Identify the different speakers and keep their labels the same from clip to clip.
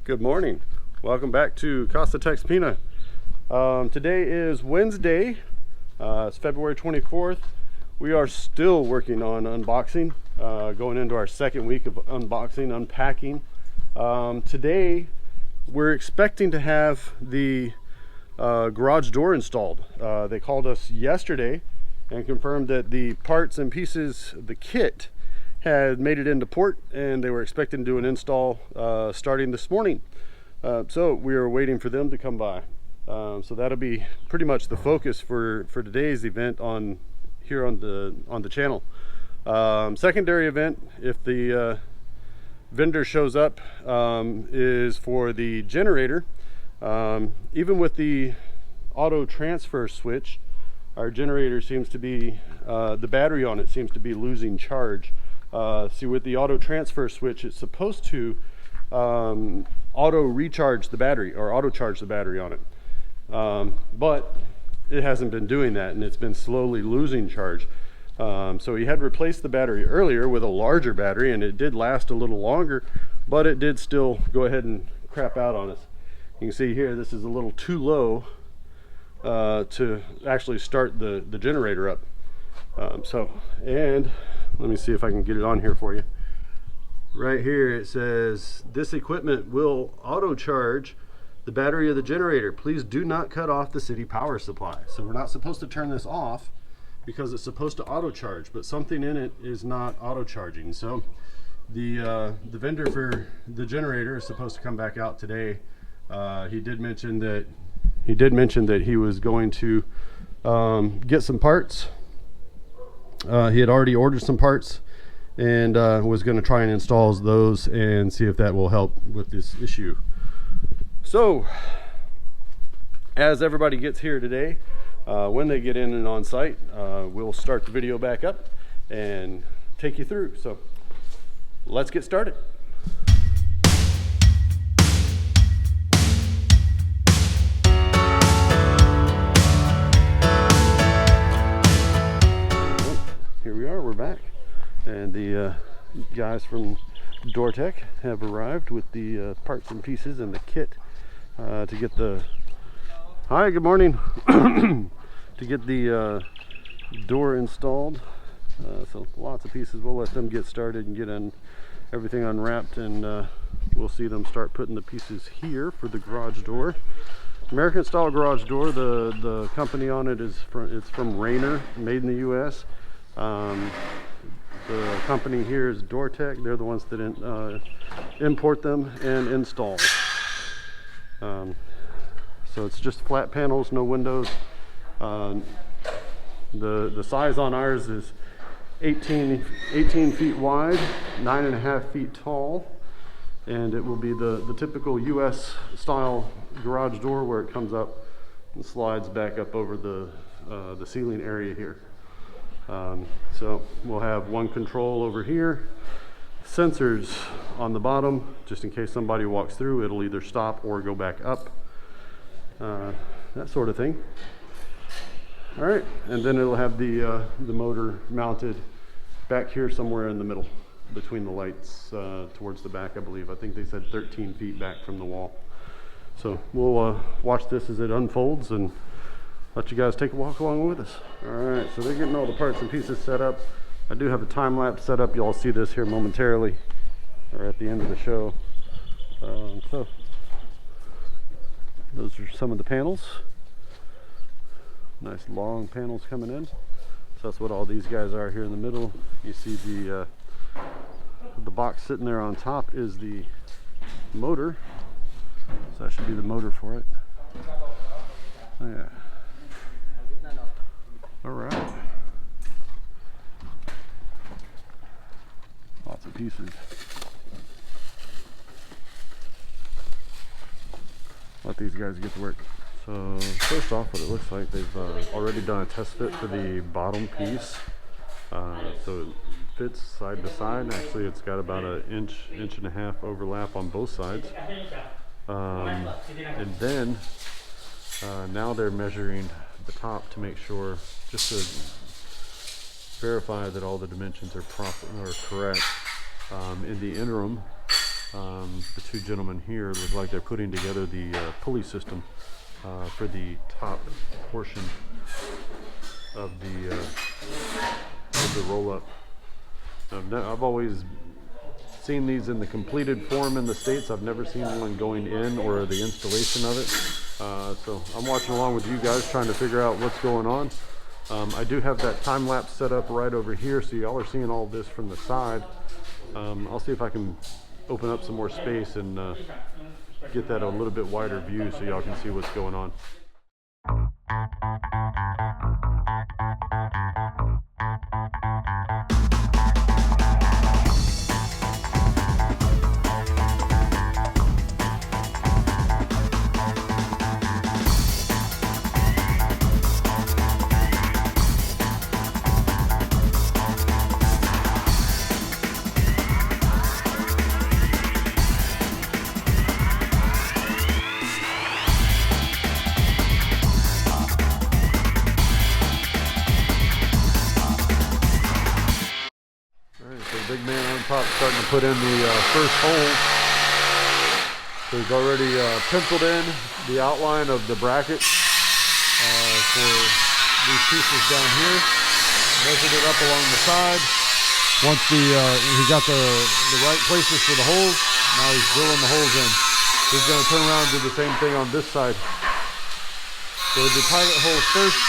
Speaker 1: Good morning. Welcome back to casa.texpina. Today is Wednesday. It's February 24th. We are still working on unboxing, going into our second week of unboxing, unpacking. Today we're expecting to have the garage door installed. They called us yesterday and confirmed that the parts and pieces, the kit, had made it into port, and they were expecting to do an install starting this morning. So we are waiting for them to come by. So that'll be pretty much the focus for today's event here on the channel. Secondary event, if the vendor shows up, is for the generator. Even with the auto transfer switch, our generator seems to be, the battery on it seems to be losing charge. See, with the auto transfer switch, it's supposed to auto recharge the battery or auto charge the battery on it, but it hasn't been doing that, and it's been slowly losing charge. So he had replaced the battery earlier with a larger battery, and it did last a little longer, but it did still go ahead and crap out on us. You can see here, this is a little too low to actually start the generator up. And let me see if I can get it on here for you. Right here it says, this equipment will auto charge the battery of the generator. Please do not cut off the city power supply. So we're not supposed to turn this off because it's supposed to auto charge, but something in it is not auto charging. So the vendor for the generator is supposed to come back out today. He did mention that he was going to get some parts. He had already ordered some parts and was going to try and install those and see if that will help with this issue. So as everybody gets here today, when they get in and on site, we'll start the video back up and take you through. So let's get started. Here we are, we're back, and the guys from DoorTech have arrived with the parts and pieces and the kit to get the good morning to get the door installed. So lots of pieces. We'll let them get started and get everything unwrapped, and we'll see them start putting the pieces here for the garage door. American style garage door. The company on it is from Rainer, made in the US. The company here is DoorTech. They're the ones that import them and install. So it's just flat panels, no windows. The size on ours is 18 feet wide, 9.5 feet tall, and it will be the typical US style garage door where it comes up and slides back up over the ceiling area here. So we'll have one control over here, sensors on the bottom, just in case somebody walks through, it'll either stop or go back up, that sort of thing. All right, and then it'll have the motor mounted back here somewhere in the middle between the lights, towards the back, I believe. I think they said 13 feet back from the wall. So we'll watch this as it unfolds and let you guys take a walk along with us. All right, so they're getting all the parts and pieces set up. I do have a time lapse set up. You'll see this here momentarily, or at the end of the show. So those are some of the panels. Nice long panels coming in. So that's what all these guys are here in the middle. You see the box sitting there on top is the motor. So that should be the motor for it. Oh, yeah. All right. Lots of pieces. Let these guys get to work. So first off, what it looks like, they've already done a test fit for the bottom piece. So it fits side to side. Actually, it's got about an inch and a half overlap on both sides. And then now they're measuring the top to make sure, just to verify that all the dimensions are proper or correct. In the interim, The two gentlemen here look like they're putting together the pulley system for the top portion of the roll-up. I've always seen these in the completed form in the States. I've never seen one going in or the installation of it. So I'm watching along with you guys trying to figure out what's going on. I do have that time lapse set up right over here, so y'all are seeing all this from the side. I'll see if I can open up some more space and get that a little bit wider view so y'all can see what's going on. Big man on top starting to put in the first hole. So he's already penciled in the outline of the bracket for these pieces down here. Measured it up along the side. Once he got the right places for the holes, now he's drilling the holes in. He's going to turn around and do the same thing on this side. So the pilot holes first,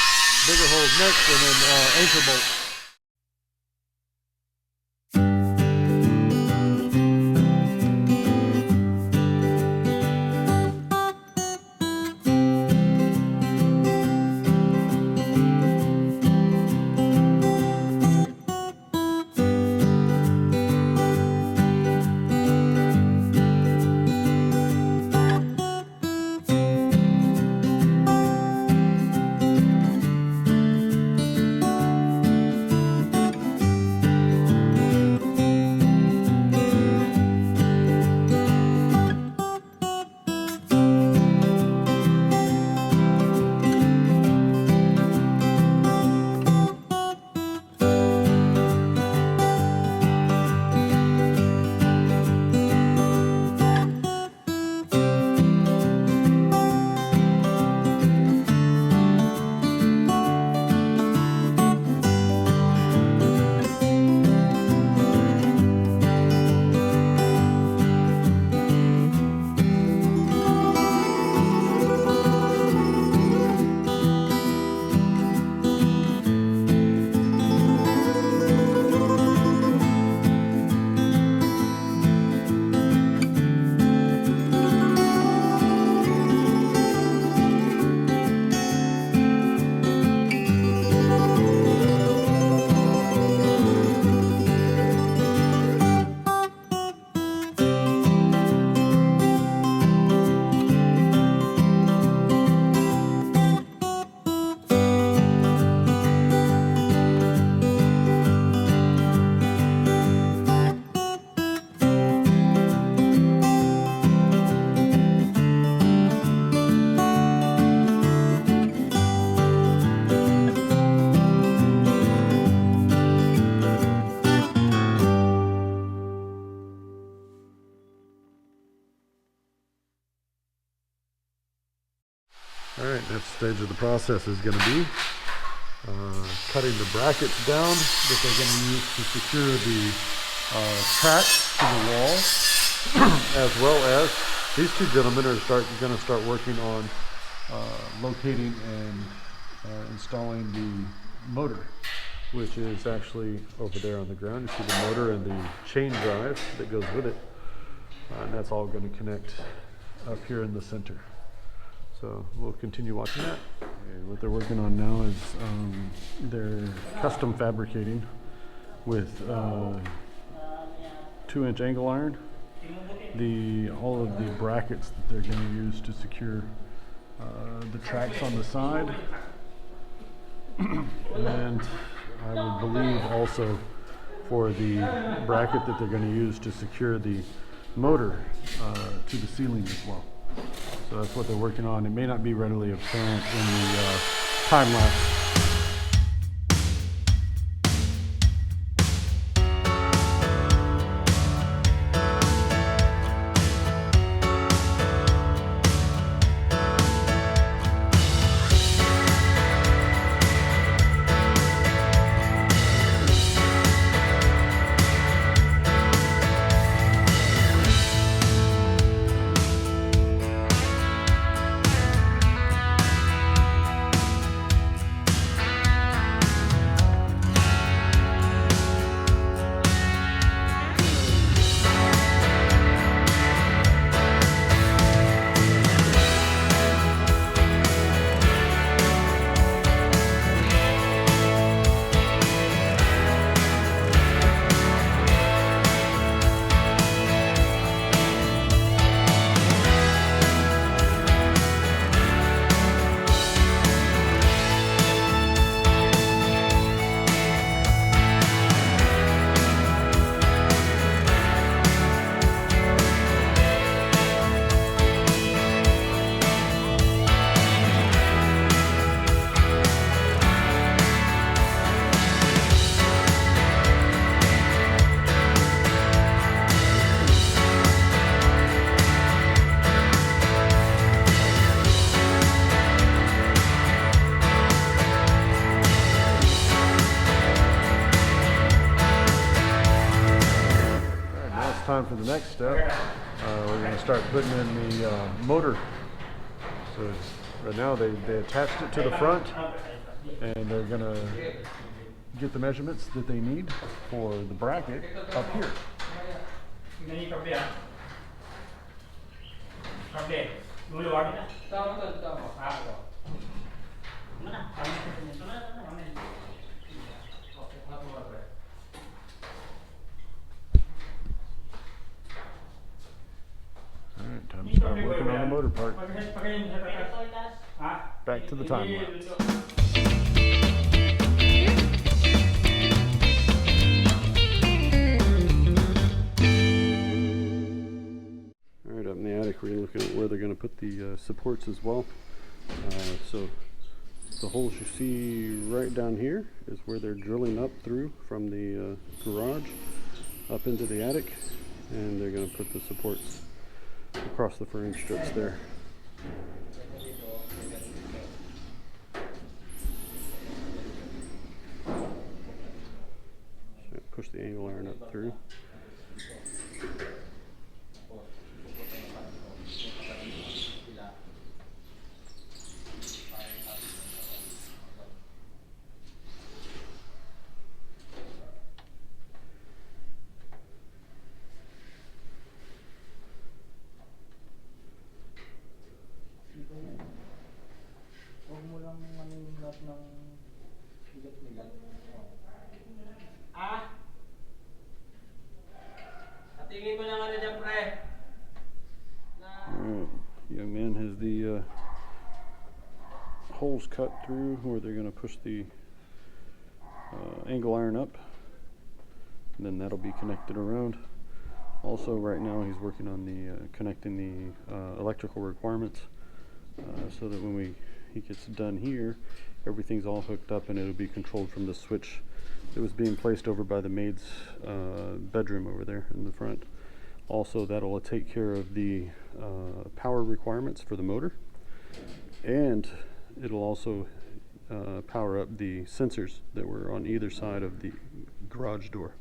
Speaker 1: bigger holes next, and then anchor bolts. Alright, next stage of the process is going to be cutting the brackets down that they're going to use to secure the tracks to the wall, as well as these two gentlemen are going to start working on locating and installing the motor, which is actually over there on the ground. You see the motor and the chain drive that goes with it, and that's all going to connect up here in the center. So we'll continue watching that. And what they're working on now is they're custom fabricating with 2-inch angle iron all of the brackets that they're going to use to secure the tracks on the side, and I would believe also for the bracket that they're going to use to secure the motor to the ceiling as well. So that's what they're working on. It may not be readily apparent in the time lapse. time for the next step. We're going to start putting in the motor. So right now they attached it to the front, and they're going to get the measurements that they need for the bracket up here. Alright, time to start working on the motor part. Back to the time lapse. Alright, up in the attic we're looking at where they're going to put the supports as well. So the holes you see right down here is where they're drilling up through from the garage up into the attic, and they're going to put the supports across the frame strips there. So push the angle iron up through. Young man has the holes cut through where they're going to push the angle iron up, and then that'll be connected around. Also right now he's working on the connecting the electrical requirements, so that when he gets done here, everything's all hooked up and it'll be controlled from the switch that was being placed over by the maid's bedroom over there in the front. Also, that'll take care of the power requirements for the motor, and it'll also power up the sensors that were on either side of the garage door.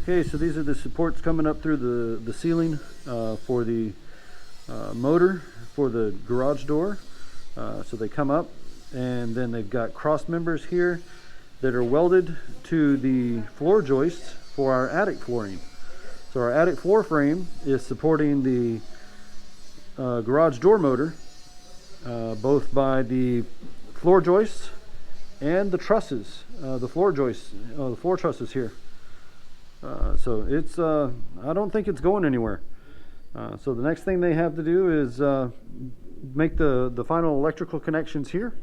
Speaker 1: Okay, so these are the supports coming up through the ceiling for the motor for the garage door. So they come up, and then they've got cross members here that are welded to the floor joists for our attic flooring. So our attic floor frame is supporting the garage door motor, both by the floor joists and the trusses, the floor joists, the floor trusses here. So it's, I don't think it's going anywhere. So the next thing they have to do is make the final electrical connections here,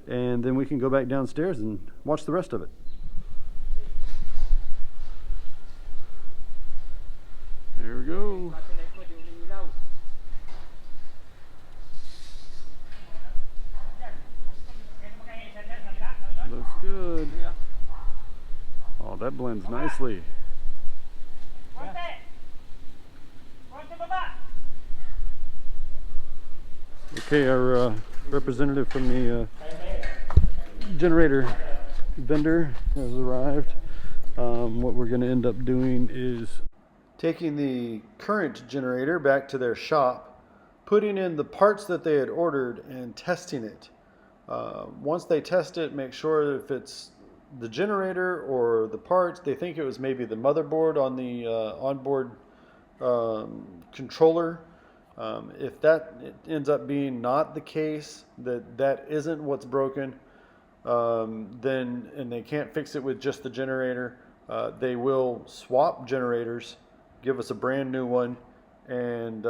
Speaker 1: and then we can go back downstairs and watch the rest of it. There we go. that blends nicely. Okay, our representative from the generator vendor has arrived. What we're going to end up doing is taking the current generator back to their shop, putting in the parts that they had ordered and testing it. Once they test it, make sure if it's the generator or the parts, they think it was maybe the motherboard on the onboard controller. If that ends up being not the case, that isn't what's broken, then and they can't fix it with just the generator, they will swap generators, give us a brand new one, and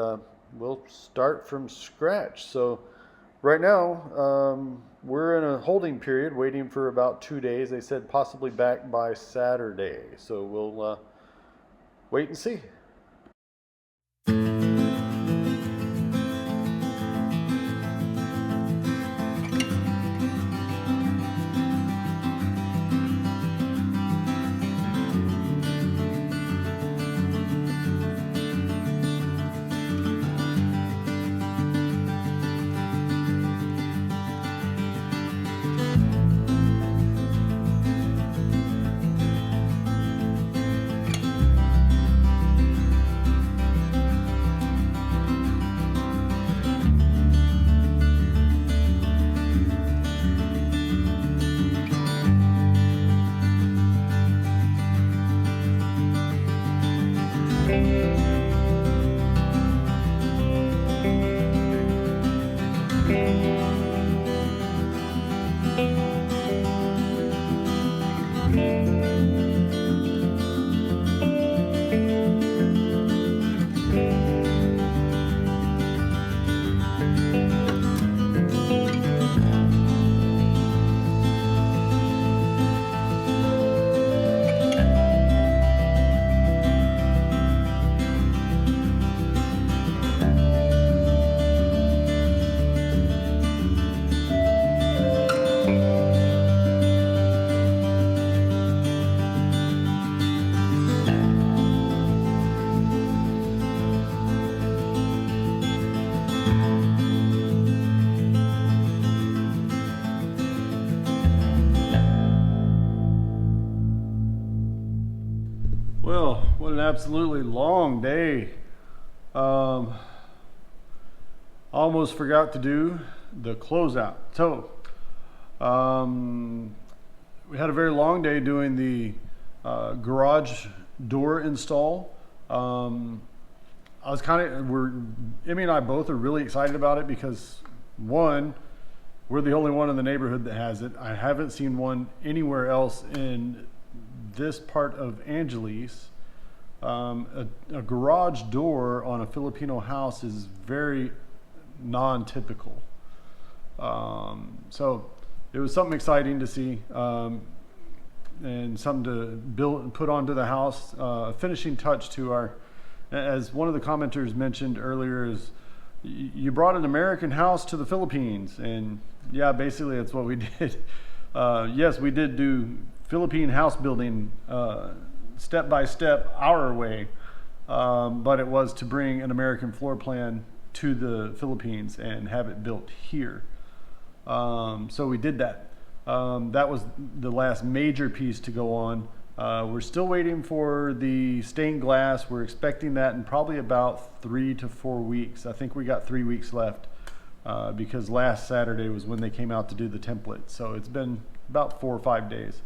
Speaker 1: we'll start from scratch. So right now we're in a holding period waiting for about 2 days. They said possibly back by Saturday, so we'll wait and see. Well, what an absolutely long day. Almost forgot to do the closeout. So, we had a very long day doing the garage door install. Emie and I both are really excited about it because, one, we're the only one in the neighborhood that has it. I haven't seen one anywhere else in this part of Angeles. A garage door on a Filipino house is very non-typical. So it was something exciting to see, and something to build and put onto the house. A finishing touch to our, as one of the commenters mentioned earlier, is you brought an American house to the Philippines, and yeah, basically that's what we did. Yes, we did do Philippine house building step by step our way, but it was to bring an American floor plan to the Philippines and have it built here. So we did that. That was the last major piece to go on. We're still waiting for the stained glass. We're expecting that in probably about 3 to 4 weeks. I think we got 3 weeks left, because last Saturday was when they came out to do the template. So it's been about 4 or 5 days.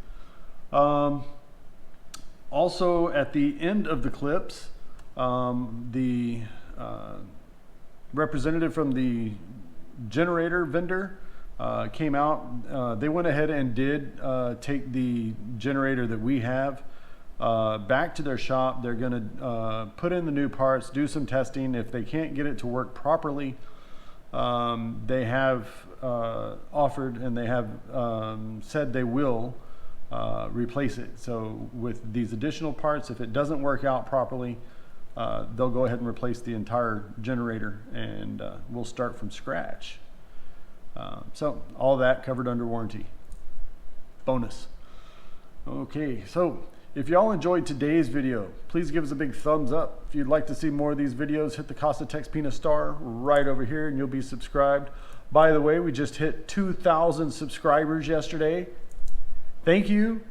Speaker 1: Also, at the end of the clips, the representative from the generator vendor came out. They went ahead and did take the generator that we have back to their shop. They're going to put in the new parts, do some testing. If they can't get it to work properly, they have offered and they have said they will replace it. So with these additional parts, if it doesn't work out properly, they'll go ahead and replace the entire generator, and we'll start from scratch. So all that covered under warranty. Bonus. Okay, so
Speaker 2: If y'all enjoyed today's video, please give us a big thumbs up. If you'd like to see more of these videos, hit the casa.texpina star right over here and you'll be subscribed. By the way, we just hit 2,000 subscribers yesterday. Thank you.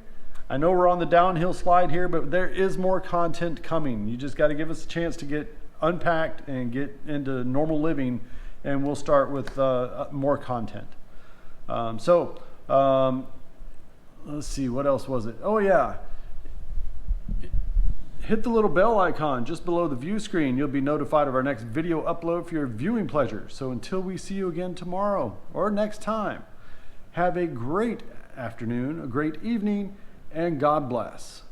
Speaker 2: I know we're on the downhill slide here, but there is more content coming. You just got to give us a chance to get unpacked and get into normal living, and we'll start with more content. Let's see, what else was it? Oh yeah. Hit the little bell icon just below the view screen. You'll be notified of our next video upload for your viewing pleasure. So until we see you again tomorrow or next time, have a great afternoon, a great evening, and God bless.